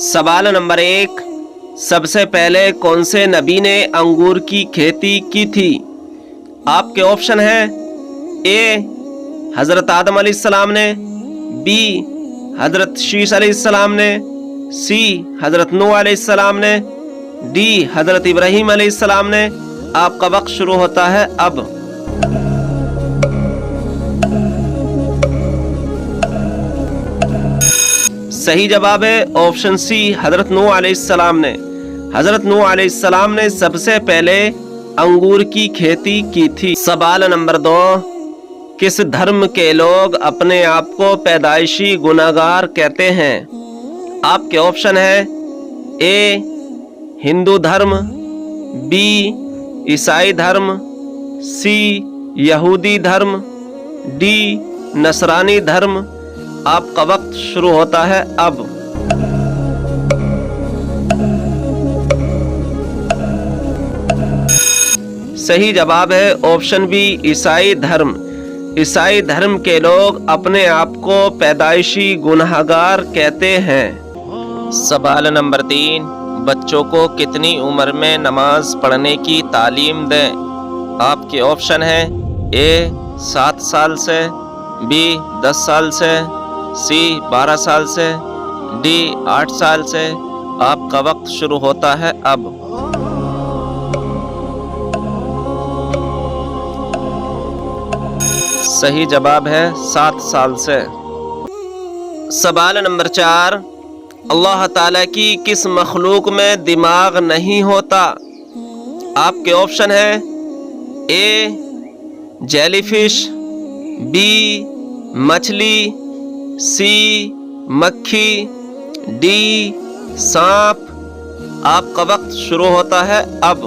سوال نمبر 1، سب سے پہلے کون سے نبی نے انگور کی کھیتی کی تھی؟ آپ کے آپشن ہیں اے حضرت آدم علیہ السلام نے، بی حضرت شیش علیہ السلام نے، سی حضرت نوح علیہ السلام نے، ڈی حضرت ابراہیم علیہ السلام نے۔ آپ کا وقت شروع ہوتا ہے اب۔ صحیح جواب ہے آپشن سی، حضرت نوح علیہ السلام نے۔ حضرت نوح علیہ السلام نے سب سے پہلے انگور کی کھیتی کی تھی۔ سوال نمبر 2، کس دھرم کے لوگ اپنے آپ کو پیدائشی گناہگار کہتے ہیں؟ آپ کے آپشن ہیں اے ہندو دھرم، بی عیسائی دھرم، سی یہودی دھرم، ڈی نصرانی دھرم۔ آپ کا وقت شروع ہوتا ہے اب۔ صحیح جواب ہے آپشن بی، عیسائی دھرم۔ عیسائی دھرم کے لوگ اپنے آپ کو پیدائشی گناہگار کہتے ہیں۔ سوال نمبر 3، بچوں کو کتنی عمر میں نماز پڑھنے کی تعلیم دیں؟ آپ کے آپشن ہیں اے 7 سال سے، بی 10 سال سے، سی 12 سال سے، ڈی 8 سال سے۔ آپ کا وقت شروع ہوتا ہے اب۔ صحیح جواب ہے 7 سال سے۔ سوال نمبر 4، اللہ تعالیٰ کی کس مخلوق میں دماغ نہیں ہوتا؟ آپ کے آپشن ہیں اے جیلی فش، بی مچھلی، سی مکھی، ڈی سانپ۔ آپ کا وقت شروع ہوتا ہے اب۔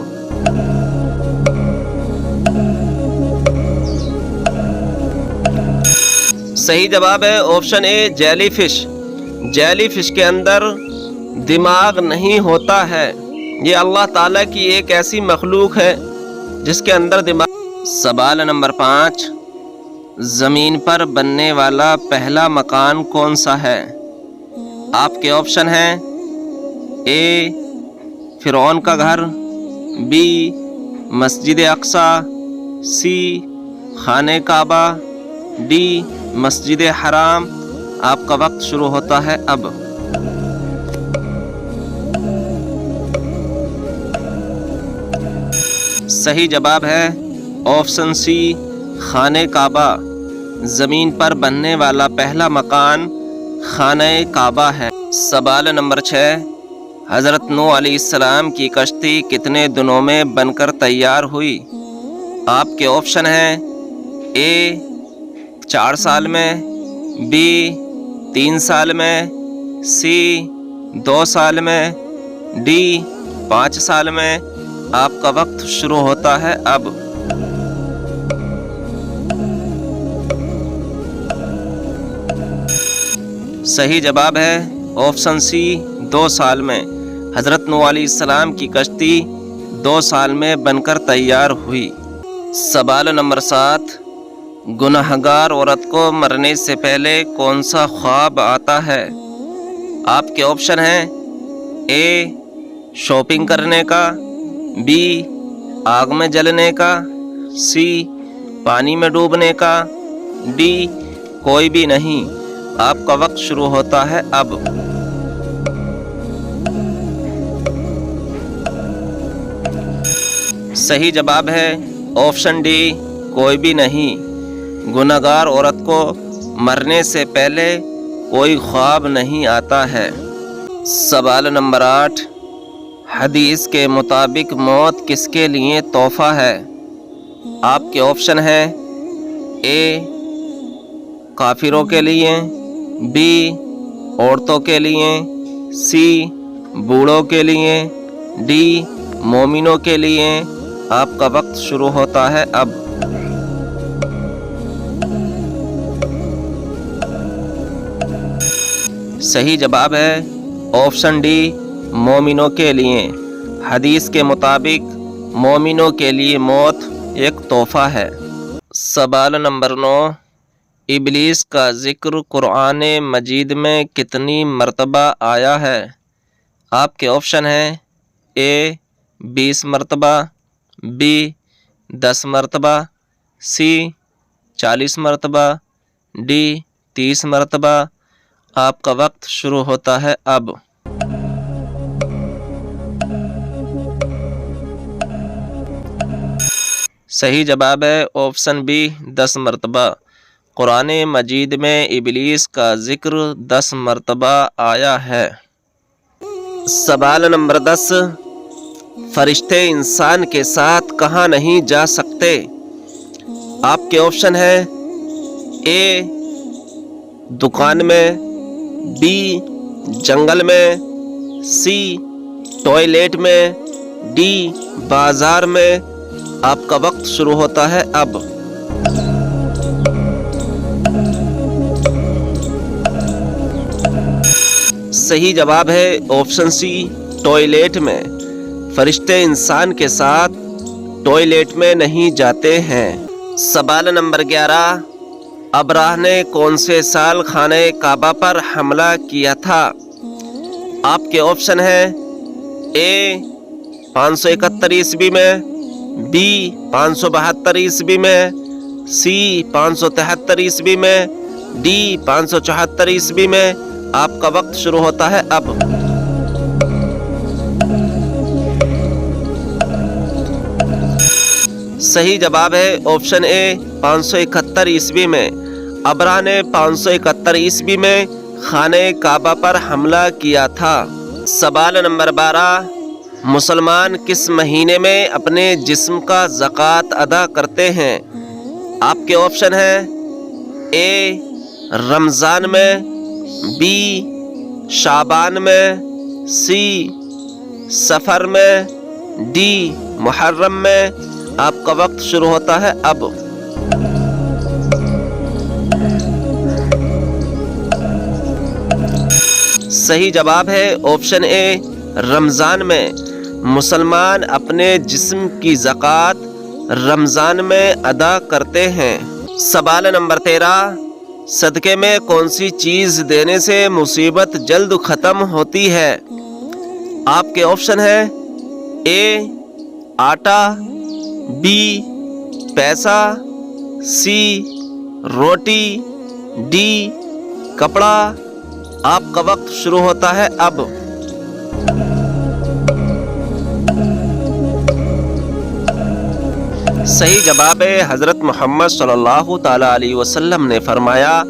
صحیح جواب ہے آپشن اے جیلی فش۔ جیلی فش کے اندر دماغ نہیں ہوتا ہے۔ یہ اللہ تعالیٰ کی ایک ایسی مخلوق ہے جس کے اندر دماغ۔ سوال نمبر 5، زمین پر بننے والا پہلا مکان کون سا ہے؟ آپ کے آپشن ہیں اے فرعون کا گھر، بی مسجد اقصی، سی خانہ کعبہ، ڈی مسجد حرام۔ آپ کا وقت شروع ہوتا ہے اب۔ صحیح جواب ہے آپشن سی، خانہ کعبہ۔ زمین پر بننے والا پہلا مکان خانہ کعبہ ہے۔ سوال نمبر 6، حضرت نوح علیہ السلام کی کشتی کتنے دنوں میں بن کر تیار ہوئی؟ آپ کے آپشن ہیں اے 4 سال میں، بی 3 سال میں، سی 2 سال میں، ڈی 5 سال میں۔ آپ کا وقت شروع ہوتا ہے اب۔ صحیح جواب ہے آپشن سی، 2 سال میں۔ حضرت نوح علیہ السلام کی کشتی 2 سال میں بن کر تیار ہوئی۔ سوال نمبر 7، گنہگار عورت کو مرنے سے پہلے کون سا خواب آتا ہے؟ آپ کے آپشن ہیں اے شاپنگ کرنے کا، بی آگ میں جلنے کا، سی پانی میں ڈوبنے کا، ڈی کوئی بھی نہیں۔ آپ کا وقت شروع ہوتا ہے اب۔ صحیح جواب ہے آپشن ڈی، کوئی بھی نہیں۔ گنہگار عورت کو مرنے سے پہلے کوئی خواب نہیں آتا ہے۔ سوال نمبر 8، حدیث کے مطابق موت کس کے لیے تحفہ ہے؟ آپ کے آپشن ہیں اے کافروں کے لیے، بی عورتوں کے لیے، سی بوڑھوں کے لیے، ڈی مومنوں کے لیے۔ آپ کا وقت شروع ہوتا ہے اب۔ صحیح جواب ہے آپشن ڈی، مومنوں کے لیے۔ حدیث کے مطابق مومنوں کے لیے موت ایک تحفہ ہے۔ سوال نمبر 9، ابلیس کا ذکر قرآن مجید میں کتنی مرتبہ آیا ہے؟ آپ کے آپشن ہیں اے 20 مرتبہ، بی 10 مرتبہ، سی 40 مرتبہ، ڈی 30 مرتبہ۔ آپ کا وقت شروع ہوتا ہے اب۔ صحیح جواب ہے آپشن بی 10 مرتبہ۔ قرآن مجید میں ابلیس کا ذکر 10 مرتبہ آیا ہے۔ سوال نمبر 10، فرشتے انسان کے ساتھ کہاں نہیں جا سکتے؟ آپ کے آپشن ہیں اے دکان میں، بی جنگل میں، سی ٹوائلٹ میں، ڈی بازار میں۔ آپ کا وقت شروع ہوتا ہے اب۔ صحیح جواب ہے آپشن سی ٹوائلٹ میں۔ فرشتے انسان کے ساتھ ٹوائلٹ میں نہیں جاتے ہیں۔ سوال نمبر 11، ابراہ نے کون سے سال خانہ کعبہ پر حملہ کیا تھا؟ آپ کے آپشن ہیں اے 571 عیسوی میں، بی 572 عیسوی میں، سی 573 عیسوی میں، ڈی 574 عیسوی میں۔ آپ کا وقت شروع ہوتا ہے اب۔ صحیح جواب ہے آپشن اے 571 عیسوی میں۔ ابراہ نے 571 عیسوی میں خانہ کعبہ پر حملہ کیا تھا۔ سوال نمبر 12، مسلمان کس مہینے میں اپنے جسم کا زکوٰۃ ادا کرتے ہیں؟ آپ کے آپشن ہیں اے رمضان میں، بی شعبان میں، سی سفر میں، ڈی محرم میں۔ آپ کا وقت شروع ہوتا ہے اب۔ صحیح جواب ہے آپشن اے رمضان میں۔ مسلمان اپنے جسم کی زکوٰۃ رمضان میں ادا کرتے ہیں۔ سوال نمبر 13، صدقے میں کون سی چیز دینے سے مصیبت جلد ختم ہوتی ہے؟ آپ کے آپشن ہیں اے آٹا، بی پیسہ، سی روٹی، ڈی کپڑا۔ آپ کا وقت شروع ہوتا ہے اب۔ صحیح جواب ہے حضرت محمد صلی اللہ تعالی علیہ وسلم نے فرمایا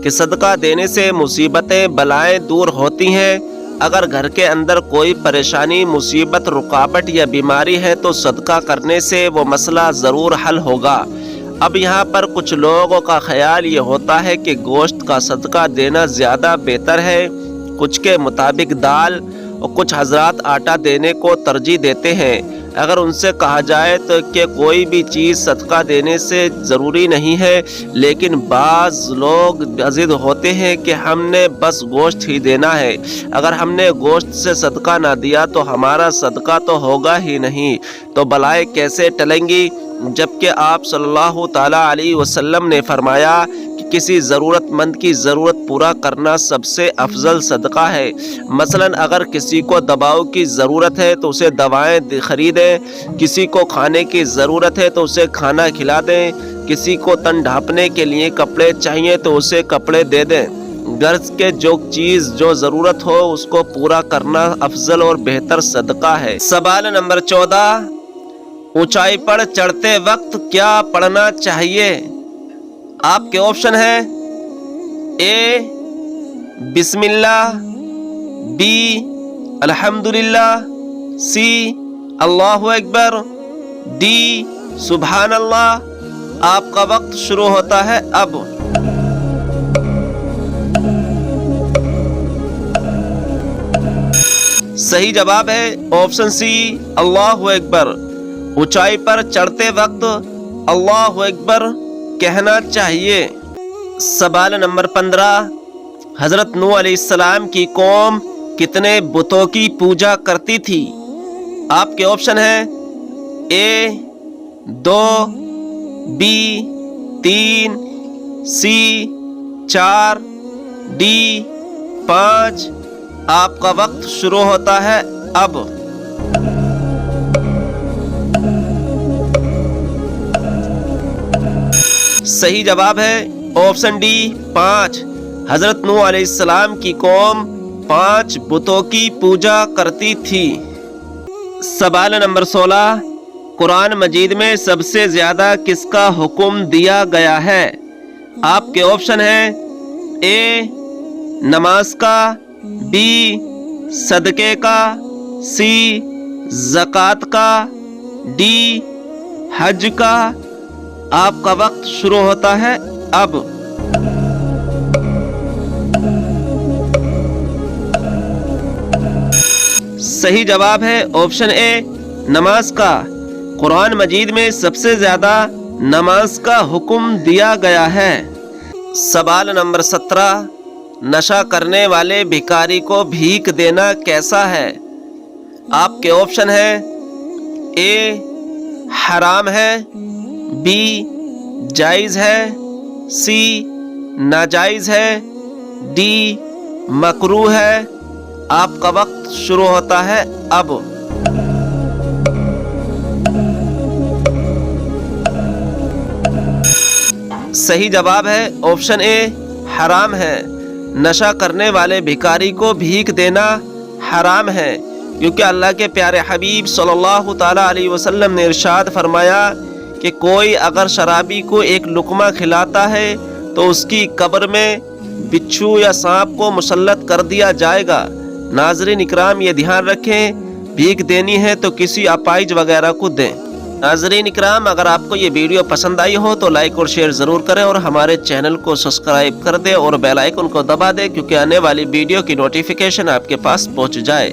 کہ صدقہ دینے سے مصیبتیں بلائیں دور ہوتی ہیں۔ اگر گھر کے اندر کوئی پریشانی، مصیبت، رکاوٹ یا بیماری ہے تو صدقہ کرنے سے وہ مسئلہ ضرور حل ہوگا۔ اب یہاں پر کچھ لوگوں کا خیال یہ ہوتا ہے کہ گوشت کا صدقہ دینا زیادہ بہتر ہے، کچھ کے مطابق دال، اور کچھ حضرات آٹا دینے کو ترجیح دیتے ہیں۔ اگر ان سے کہا جائے تو کہ کوئی بھی چیز صدقہ دینے سے ضروری نہیں ہے، لیکن بعض لوگ ضد ہوتے ہیں کہ ہم نے بس گوشت ہی دینا ہے، اگر ہم نے گوشت سے صدقہ نہ دیا تو ہمارا صدقہ تو ہوگا ہی نہیں، تو بلائیں کیسے ٹلیں گی؟ جبکہ آپ صلی اللہ تعالیٰ علیہ وسلم نے فرمایا کہ کسی ضرورت مند کی ضرورت پورا کرنا سب سے افضل صدقہ ہے۔ مثلا اگر کسی کو دواؤں کی ضرورت ہے تو اسے دوائیں خریدیں، کسی کو کھانے کی ضرورت ہے تو اسے کھانا کھلا دیں، کسی کو تن ڈھانپنے کے لیے کپڑے چاہیے تو اسے کپڑے دے دیں۔ غرض کے جو چیز جو ضرورت ہو اس کو پورا کرنا افضل اور بہتر صدقہ ہے۔ سوال نمبر 14، اونچائی پر چڑھتے وقت کیا پڑھنا چاہیے؟ آپ کے آپشن ہیں اے بسم اللہ، بی الحمدللہ، سی اللہ اکبر، ڈی سبحان اللہ۔ آپ کا وقت شروع ہوتا ہے اب۔ صحیح جواب ہے آپشن سی اللہ اکبر۔ اونچائی پر چڑھتے وقت اللہ اکبر کہنا چاہیے۔ سوال نمبر 15، حضرت نوح علیہ السلام کی قوم کتنے بتوں کی پوجا کرتی تھی؟ آپ کے آپشن ہیں اے 2، بی 3، سی 4، ڈی 5۔ آپ کا وقت شروع ہوتا ہے اب۔ صحیح جواب ہے آپشن ڈی 5۔ حضرت نوح علیہ السلام کی قوم 5 بتوں کی پوجا کرتی تھی۔ سوال نمبر 16، قرآن مجید میں سب سے زیادہ کس کا حکم دیا گیا ہے؟ آپ کے آپشن ہیں اے نماز کا، بی صدقے کا، سی زکوٰۃ کا، ڈی حج کا۔ آپ کا وقت شروع ہوتا ہے اب۔ صحیح جواب ہے آپشن اے نماز کا۔ قرآن مجید میں سب سے زیادہ نماز کا حکم دیا گیا ہے۔ سوال نمبر 17، نشہ کرنے والے بھکاری کو بھیک دینا کیسا ہے؟ آپ کے آپشن ہیں اے حرام ہے، بی جائز ہے، سی ناجائز ہے، ڈی مکروہ ہے۔ آپ کا وقت شروع ہوتا ہے اب۔ صحیح جواب ہے آپشن اے حرام ہے۔ نشہ کرنے والے بھکاری کو بھیک دینا حرام ہے، کیونکہ اللہ کے پیارے حبیب صلی اللہ تعالیٰ علیہ وسلم نے ارشاد فرمایا کہ کوئی اگر شرابی کو ایک لقمہ کھلاتا ہے تو اس کی قبر میں بچھو یا سانپ کو مسلط کر دیا جائے گا۔ ناظرین اکرام، یہ دھیان رکھیں، بھیک دینی ہے تو کسی اپائج وغیرہ کو دیں۔ ناظرین اکرام، اگر آپ کو یہ ویڈیو پسند آئی ہو تو لائک اور شیئر ضرور کریں اور ہمارے چینل کو سبسکرائب کر دیں اور بیل آئیکن کو دبا دیں، کیونکہ آنے والی ویڈیو کی نوٹیفیکیشن آپ کے پاس پہنچ جائے۔